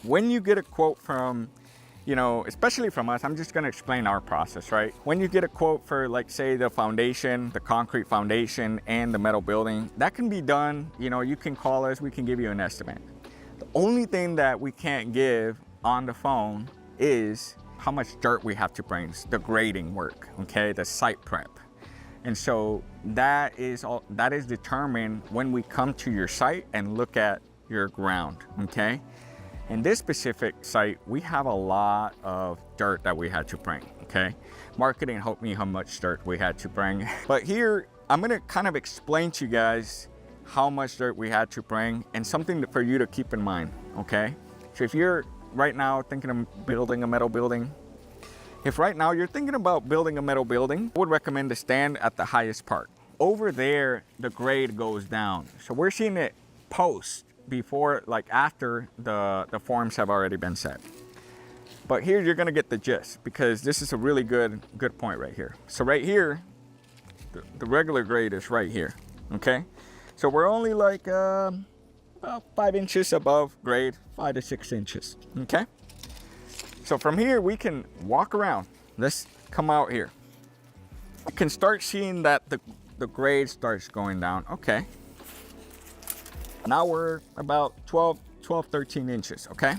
when you get a quote from, you know, especially from us, I'm just gonna explain our process, right? When you get a quote for, like, say, the foundation, the concrete foundation and the metal building, that can be done, you know, you can call us, we can give you an estimate. The only thing that we can't give on the phone is how much dirt we have to bring, the grading work, okay, the site prep. And so that is determined when we come to your site and look at your ground, okay? In this specific site, we have a lot of dirt that we had to bring, okay? Marketing helped me how much dirt we had to bring. But here, I'm gonna kind of explain to you guys how much dirt we had to bring and something for you to keep in mind, okay? So if you're right now thinking of building a metal building, if right now you're thinking about building a metal building, I would recommend to stand at the highest part. Over there, the grade goes down. So we're seeing it post before, like after the forms have already been set. But here you're gonna get the gist, because this is a really good point right here. So right here, the regular grade is right here, okay? So we're only like about 5 inches above grade, 5 to 6 inches, okay? So from here, we can walk around. Let's come out here. You can start seeing that the grade starts going down, okay? Now we're about 12, 13 inches, okay?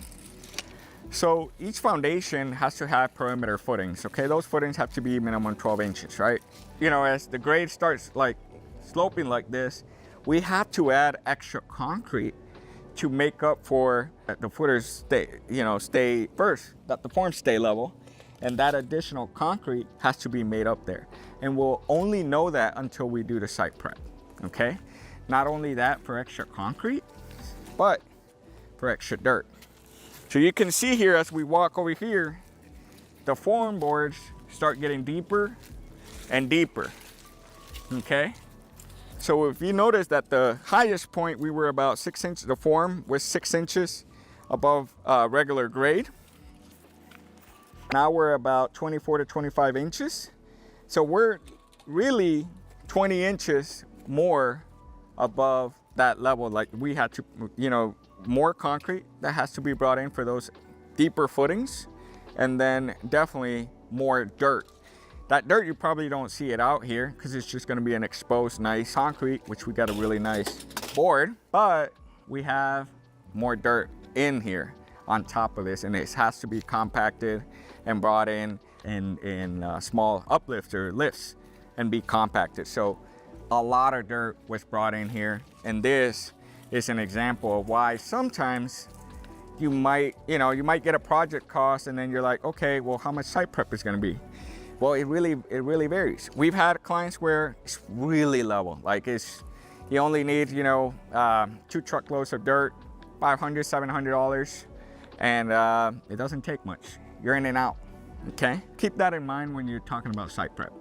So each foundation has to have perimeter footings, okay? Those footings have to be minimum 12 inches, right? You know, as the grade starts like sloping like this, we have to add extra concrete to make up for the footers stay first, that the forms stay level, and that additional concrete has to be made up there. And we'll only know that until we do the site prep, okay? Not only that for extra concrete, but for extra dirt. So you can see here as we walk over here, the form boards start getting deeper and deeper, okay? So if you notice that the highest point, we were about 6 inches, the form was 6 inches above regular grade. Now we're about 24 to 25 inches. So we're really 20 inches more above that level. Like we had to, you know, more concrete that has to be brought in for those deeper footings, and then definitely more dirt. That dirt, you probably don't see it out here because it's just going to be an exposed nice concrete, which we got a really nice board, but we have more dirt in here on top of this, and it has to be compacted and brought in small uplifts or lifts and be compacted. So a lot of dirt was brought in here, and this is an example of why sometimes you might get a project cost and then you're like, okay, well, how much site prep is going to be? Well, it really varies. We've had clients where it's really level, like you only need, you know, 2 truckloads of dirt, $500, $700, and it doesn't take much. You're in and out, okay? Keep that in mind when you're talking about site prep.